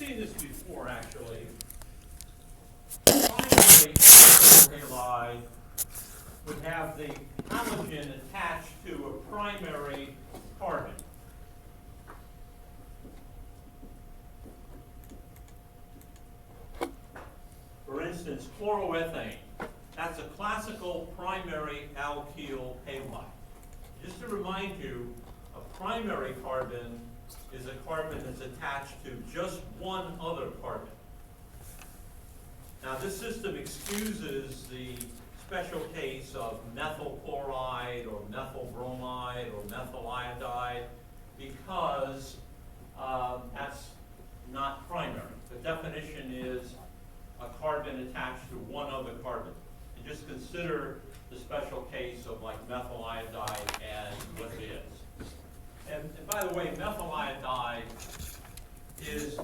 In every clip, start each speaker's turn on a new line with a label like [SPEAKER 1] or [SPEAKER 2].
[SPEAKER 1] seen this before, actually. Primary halide would have the halogen attached to a primary carbon. For instance, chloroethane. That's a classical primary alkyl halide. Just to remind you, a primary carbon is a carbon that's attached to just one other carbon. Now, this system excuses the special case of methyl chloride or methyl bromide or methyl iodide because that's not primary. The definition is a carbon attached to one other carbon. And just consider the special case of like methyl iodide as what it is. And by the way, methyl iodide is,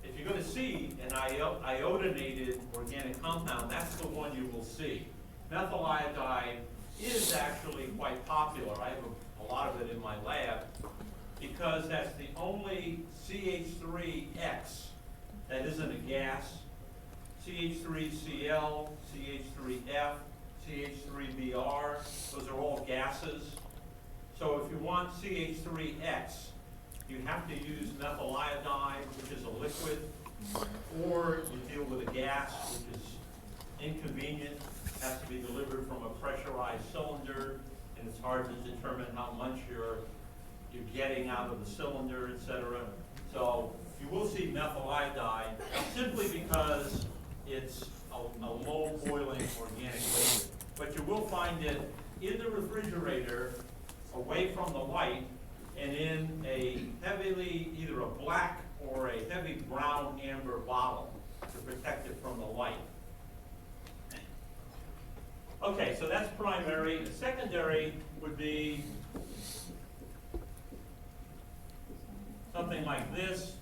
[SPEAKER 1] if you're going to see an iodinated organic compound, that's the one you will see. Methyl iodide is actually quite popular. I have a lot of it in my lab because that's the only CH3X that isn't a gas. CH3Cl, CH3F, CH3Br, those are all gases. So if you want CH3X, you have to use methyl iodide, which is a liquid, or you deal with a gas, which is inconvenient, has to be delivered from a pressurized cylinder, and it's hard to determine how much you're getting out of the cylinder, etc. So you will see methyl iodide simply because it's a low boiling organic liquid. But you will find it in the refrigerator, away from the light, and in a heavily, either a black or a heavy brown amber bottle to protect it from the light. Okay, so that's primary. The secondary would be something like this,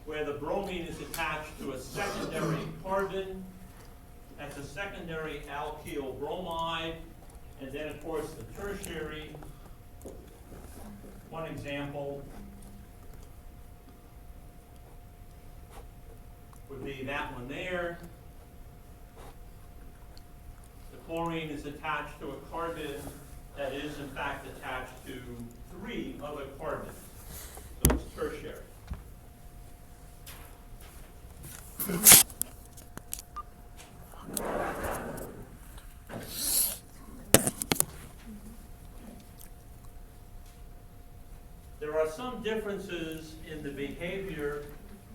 [SPEAKER 1] where the bromine is attached to a secondary carbon. That's a secondary alkyl bromide. And then, of course, the tertiary. One example would be that one there. The chlorine is attached to a carbon that is, in fact, attached to 3 other carbons. So it's tertiary. There are some differences in the behavior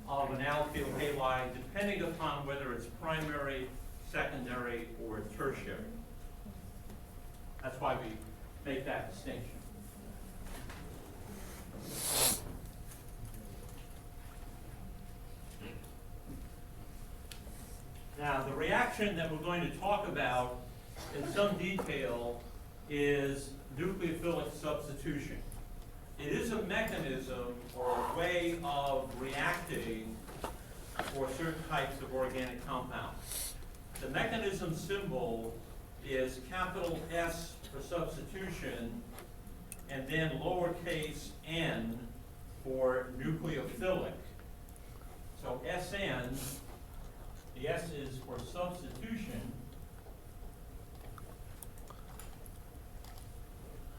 [SPEAKER 1] of an alkyl halide depending upon whether it's primary, secondary, or tertiary. That's why we make that distinction. Now, the reaction that we're going to talk about in some detail is nucleophilic substitution. It is a mechanism or a way of reacting for certain types of organic compounds. The mechanism symbol is capital S for substitution and then lowercase n for nucleophilic. So SN, the S is for substitution,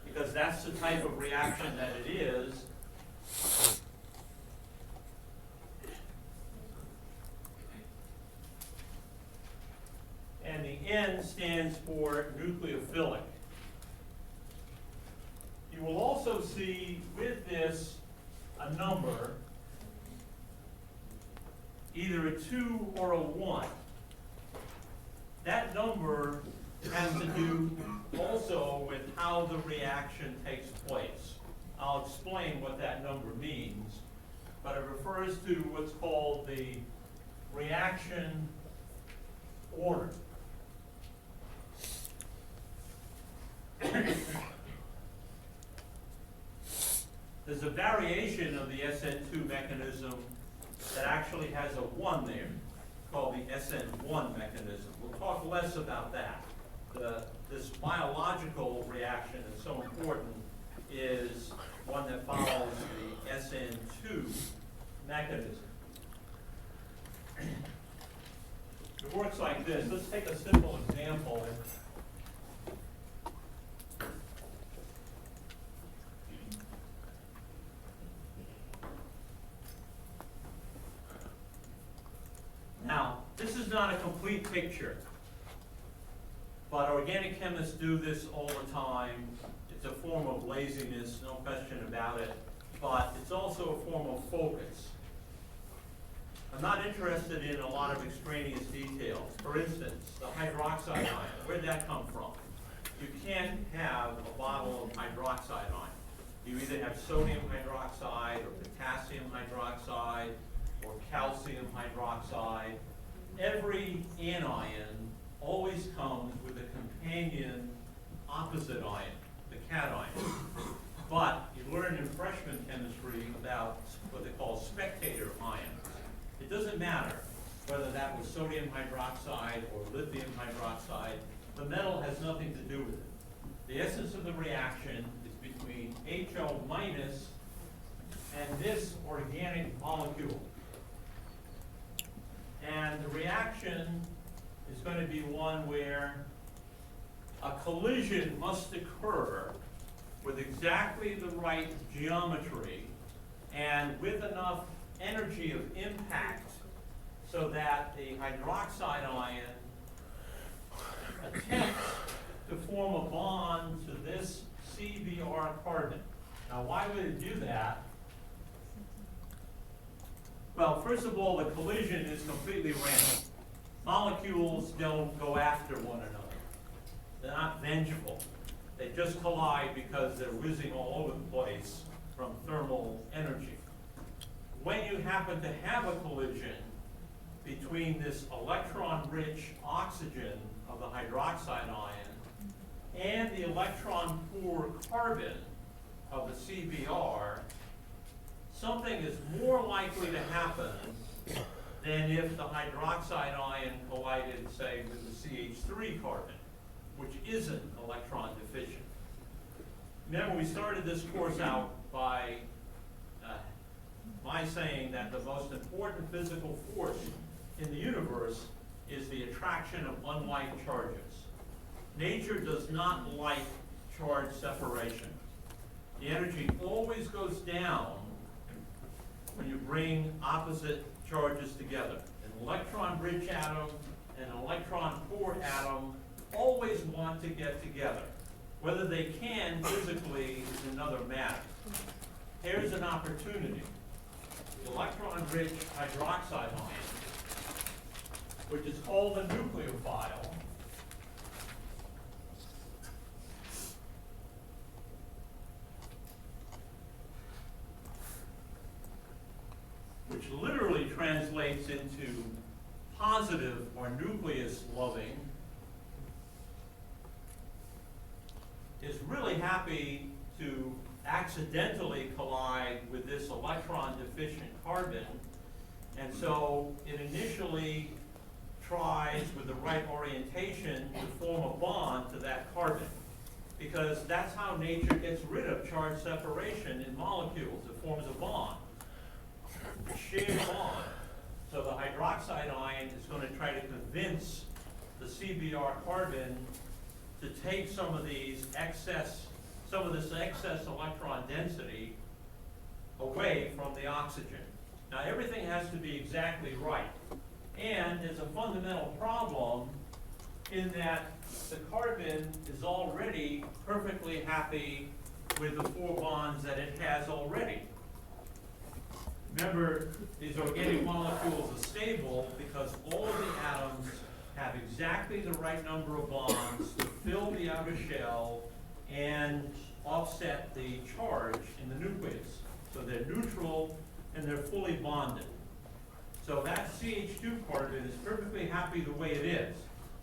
[SPEAKER 1] because that's the type of reaction that it is. And the N stands for nucleophilic. You will also see with this a number, either a 2 or a 1. That number has to do also with how the reaction takes place. I'll explain what that number means, but it refers to what's called the reaction order. There's a variation of the SN2 mechanism that actually has a 1 there, called the SN1 mechanism. We'll talk less about that. This biological reaction that's so important is one that follows the SN mechanism. It works like this. Let's take a simple example. Now, this is not a complete picture, but organic chemists do this all the time. It's a form of laziness, no question about it, but it's also a form of focus. I'm not interested in a lot of extraneous details. For instance, the hydroxide ion, where'd that come from? You can't have a bottle of hydroxide ion. You either have sodium hydroxide or potassium hydroxide or calcium hydroxide. Every anion always comes with a companion opposite ion, the cation. But you learn in freshman chemistry about what they call spectator ions. It doesn't matter whether that was sodium hydroxide or lithium hydroxide. The metal has nothing to do with it. The essence of the reaction is between HO minus and this organic molecule. And the reaction is going to be one where a collision must occur with exactly the right geometry and with enough energy of impact so that the hydroxide ion attempts to form a bond to this CBr carbon. Now, why would it do that? Well, first of all, the collision is completely random. Molecules don't go after one another. They're not vengeful. They just collide because they're whizzing all over the place from thermal energy. When you happen to have a collision between this electron-rich oxygen of the hydroxide ion and the electron-poor carbon of the CBr, something is more likely to happen than if the hydroxide ion collided, say, with the CH3 carbon, which isn't electron deficient. Remember, we started this course out by saying that the most important physical force in the universe is the attraction of unlike charges. Nature does not like charge separation. The energy always goes down when you bring opposite charges together. An electron-rich atom and an electron-poor atom always want to get together. Whether they can physically is another matter. Here's an opportunity. The electron-rich hydroxide ion, which is called a nucleophile, which literally translates into positive or nucleus loving, is really happy to accidentally collide with this electron deficient carbon, and so it initially tries with the right orientation to form a bond to that carbon, because that's how nature gets rid of charge separation in molecules. It forms a bond, a shared bond. So the hydroxide ion is going to try to convince the CBr carbon to take some of this excess electron density away from the oxygen. Now, everything has to be exactly right. And there's a fundamental problem in that the carbon is already perfectly happy with the 4 bonds that it has already. Remember, these organic molecules are stable because all of the atoms have exactly the right number of bonds to fill the outer shell and offset the charge in the nucleus. So they're neutral and they're fully bonded. So that CH2 carbon is perfectly happy the way it is.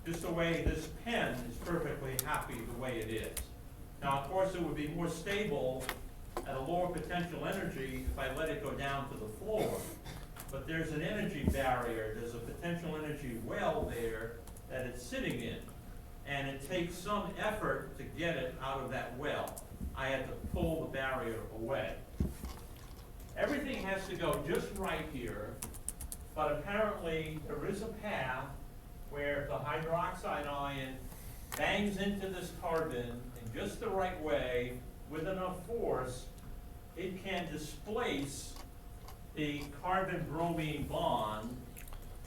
[SPEAKER 1] Just the way this pen is perfectly happy the way it is. Now, of course, it would be more stable at a lower potential energy if I let it go down to the floor. But there's an energy barrier, there's a potential energy well there that it's sitting in. And it takes some effort to get it out of that well. I had to pull the barrier away. Everything everything has to go just right here, but apparently there is a path where the hydroxide ion bangs into this carbon in just the right way with enough force, it can displace the carbon-bromine bond.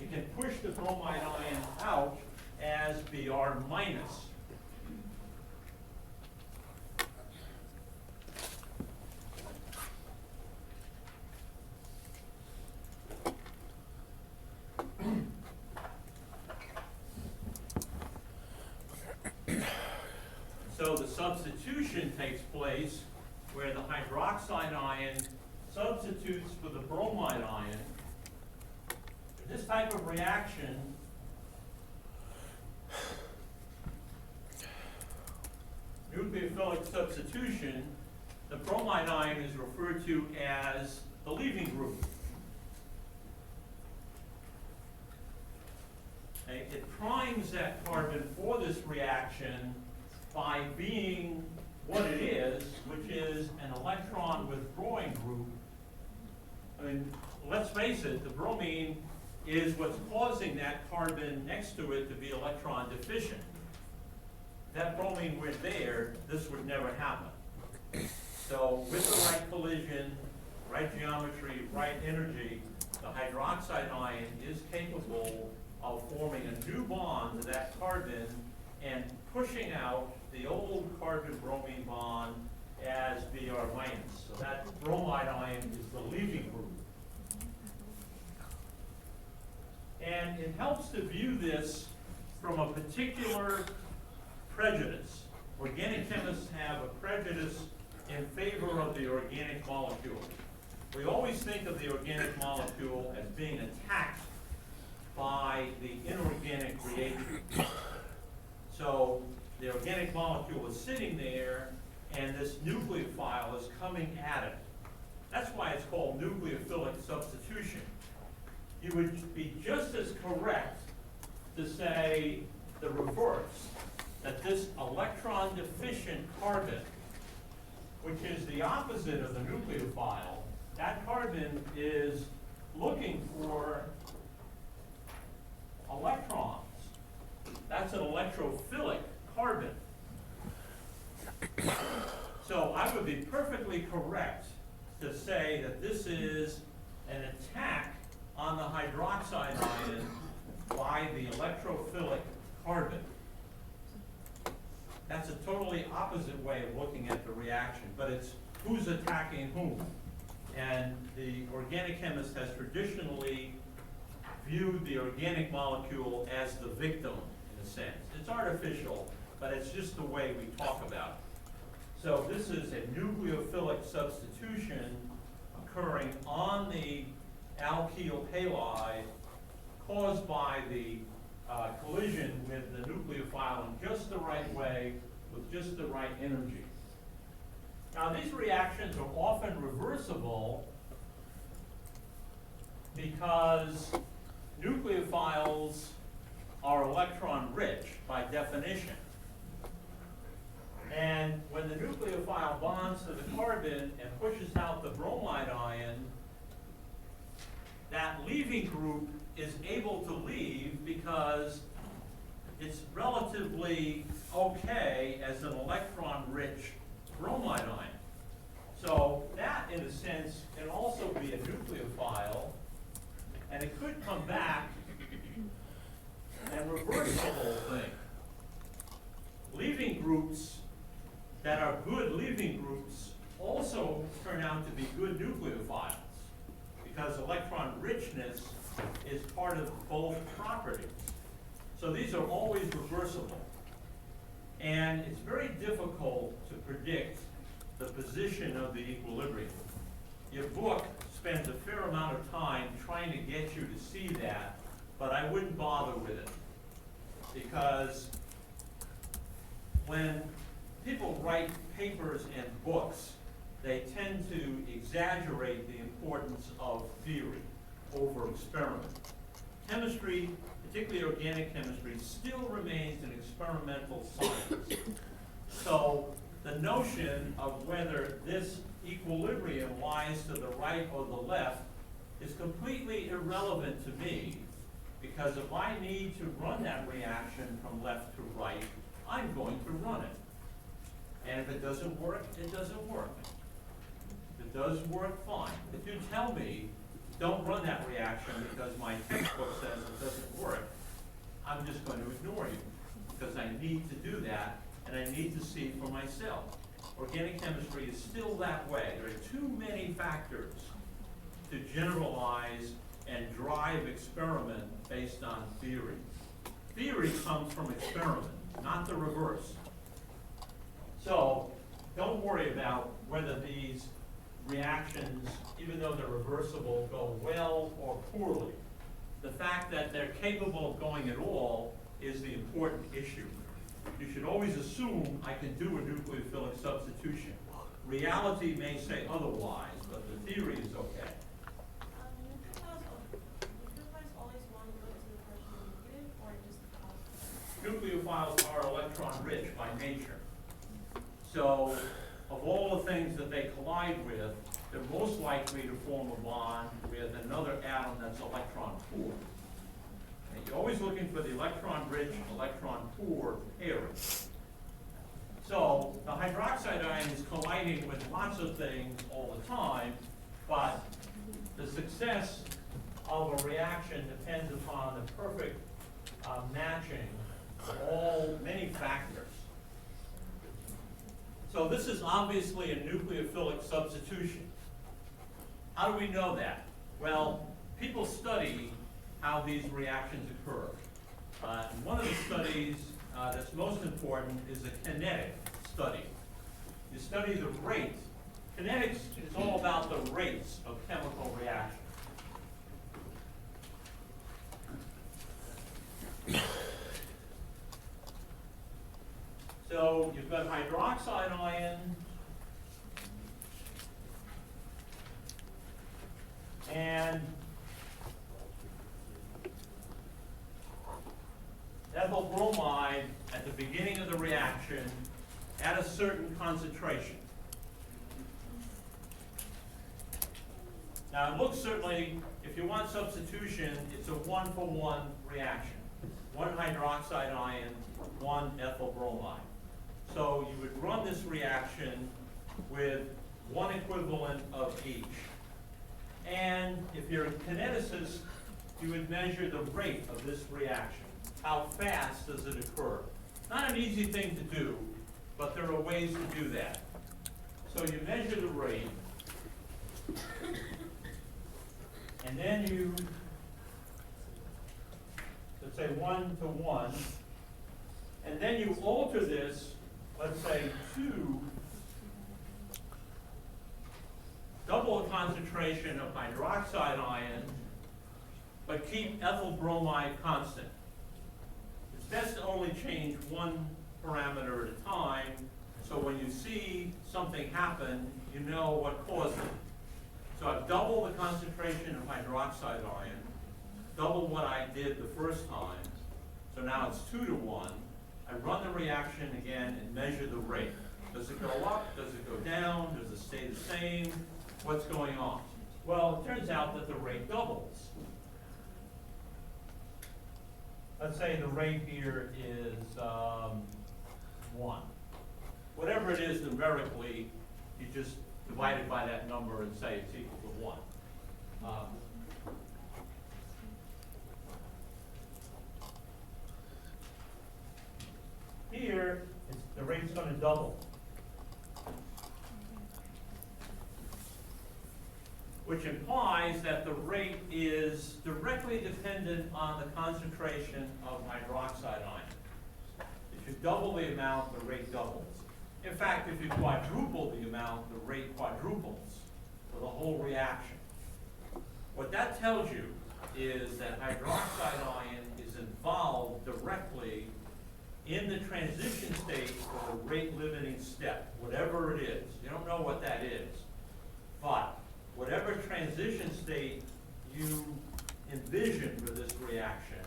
[SPEAKER 1] It can push the bromide ion out as Br minus. So the substitution takes place where the hydroxide ion substitutes for the bromide ion. This type of reaction nucleophilic substitution, the bromide ion is referred to as the leaving group. Okay, it primes that carbon for this reaction by being what it is, which is an electron withdrawing group. I mean, let's face it, the bromine is what's causing that carbon next to it to be electron deficient. If that bromine were there, this would never happen. So with the right collision, right geometry, right energy, the hydroxide ion is capable of forming a new bond to that carbon and pushing out the old carbon-bromine bond as Br minus. So that bromide ion is the leaving group. And it helps to view this from a particular prejudice. Organic chemists have a prejudice in favor of the organic molecule. We always think of the organic molecule as being attacked by the inorganic reagent. So the organic molecule is sitting there, and this nucleophile is coming at it. That's why it's called nucleophilic substitution. You would be just as correct to say the reverse, that this electron deficient carbon, which is the opposite of the nucleophile, that carbon is looking for electrons. That's an electrophilic carbon. So I would be perfectly correct to say that this is an attack on the hydroxide ion by the electrophilic carbon. That's a totally opposite way of looking at the reaction, but it's who's attacking whom. And the organic chemist has traditionally viewed the organic molecule as the victim, in a sense. It's artificial, but it's just the way we talk about it. So this is a nucleophilic substitution occurring on the alkyl halide caused by the collision with the nucleophile in just the right way with just the right energy. Now these reactions are often reversible because nucleophiles are electron rich by definition. And when the nucleophile bonds to the carbon and pushes out the bromide ion, that leaving group is able to leave because it's relatively okay as an electron-rich bromide ion. So that, in a sense, can also be a nucleophile, and it could come back and reverse the whole thing. Leaving groups that are good leaving groups also turn out to be good nucleophiles, because electron richness is part of both properties. So these are always reversible. And it's very difficult to predict the position of the equilibrium. Your book spends a fair amount of time trying to get you to see that, but I wouldn't bother with it. Because when people write papers and books, they tend to exaggerate the importance of theory over experiment. Chemistry, particularly organic chemistry, still remains an experimental science. So the notion of whether this equilibrium lies to the right or the left is completely irrelevant to me, because if I need to run that reaction from left to right, I'm going to run it. And if it doesn't work, it doesn't work. If it does work, fine. If you tell me, don't run that reaction because my textbook says it doesn't work, I'm just going to ignore you, because I need to do that, and I need to see for myself. Organic chemistry is still that way. There are too many factors to generalize and drive experiment based on theory. Theory comes from experiment, not the reverse. So don't worry about whether these reactions, even though they're reversible, go well or poorly. The fact that they're capable of going at all is the important issue. You should always assume I can do a nucleophilic substitution. Reality may say otherwise, but the theory is okay.
[SPEAKER 2] Nucleophiles always want to go to the partially negative, or just the positive?
[SPEAKER 1] Nucleophiles are electron rich by nature. So of all the things that they collide with, they're most likely to form a bond with another atom that's electron poor. And you're always looking for the electron rich, electron poor pairing. So the hydroxide ion is colliding with lots of things all the time, but the success of a reaction depends upon the perfect matching of many factors. So this is obviously a nucleophilic substitution. How do we know that? Well, people study how these reactions occur. And one of the studies that's most important is a kinetic study. You study the rate. Kinetics is all about the rates of chemical reactions. So you've got hydroxide ion and ethyl bromide at the beginning of the reaction at a certain concentration. Now it looks certainly, if you want substitution, it's a 1-for-1 reaction. One hydroxide ion, one ethyl bromide. So you would run this reaction with one equivalent of each. And if you're a kineticist, you would measure the rate of this reaction. How fast does it occur? Not an easy thing to do, but there are ways to do that. So you measure the rate, and then you, let's say 1-to-1, and then you alter this, let's say to double the concentration of hydroxide ion, but keep ethyl bromide constant. It's best to only change one parameter at a time, so when you see something happen, you know what caused it. So I've doubled the concentration of hydroxide ion, double what I did the first time, so now it's 2-to-1. I run the reaction again and measure the rate. Does it go up? Does it go down? Does it stay the same? What's going on? Well, it turns out that the rate doubles. Let's say the rate here is 1. Whatever it is numerically, you just divide it by that number and say it's equal to 1. Here, the rate's going to double, which implies that the rate is directly dependent on the concentration of hydroxide ion. If you double the amount, the rate doubles. In fact, if you quadruple the amount, the rate quadruples for the whole reaction. What that tells you is that hydroxide ion is involved directly in the transition state for the rate limiting step, whatever it is. You don't know what that is, but whatever transition state you envision for this reaction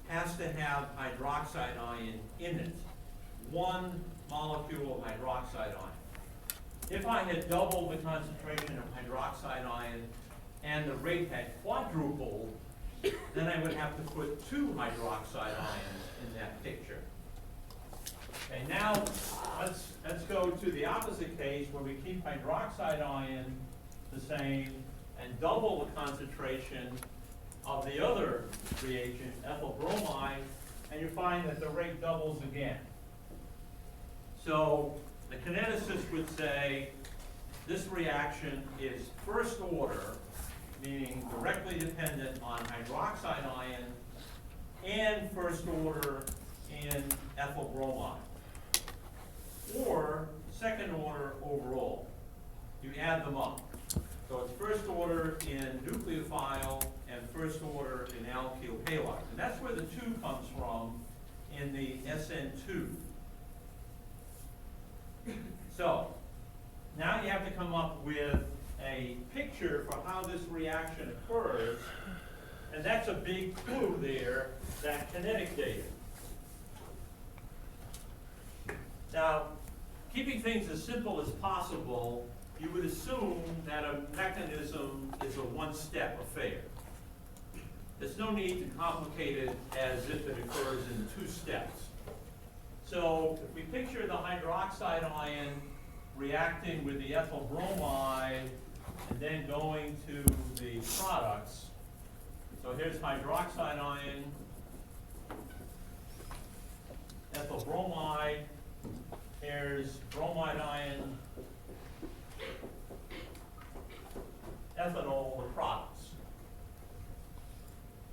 [SPEAKER 1] has to have hydroxide ion in it. One molecule of hydroxide ion. if I had doubled the concentration of hydroxide ion and the rate had quadrupled, then I would have to put 2 hydroxide ions in that picture. Okay, now let's go to the opposite case where we keep hydroxide ion the same and double the concentration of the other reagent, ethyl bromide, and you find that the rate doubles again. So the kineticist would say this reaction is first order, meaning directly dependent on hydroxide ion, and first order in ethyl bromide, or second order overall. You add them up. So it's first order in nucleophile and first order in alkyl halide. And that's where the 2 comes from in the SN2. So now you have to come up with a picture for how this reaction occurs, and that's a big clue there, that kinetic data. Now, keeping things as simple as possible, you would assume that a mechanism is a one-step affair. There's no need to complicate it as if it occurs in 2 steps. So if we picture the hydroxide ion reacting with the ethyl bromide and then going to the products. So here's hydroxide ion, ethyl bromide, here's bromide ion, ethanol, the products.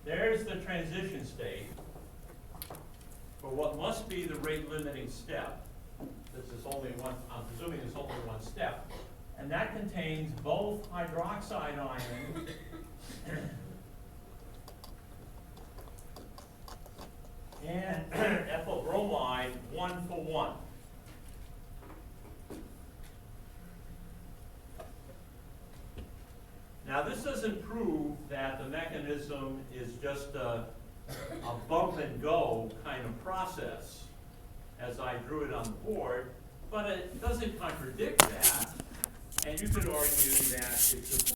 [SPEAKER 1] There's the transition state for what must be the rate limiting step. This is only one, I'm presuming there's only one step. And that contains both hydroxide ion and ethyl bromide 1 for 1. Now this doesn't prove that the mechanism is just a bump and go kind of process as I drew it on the board, but it doesn't contradict that, and you could argue that it's a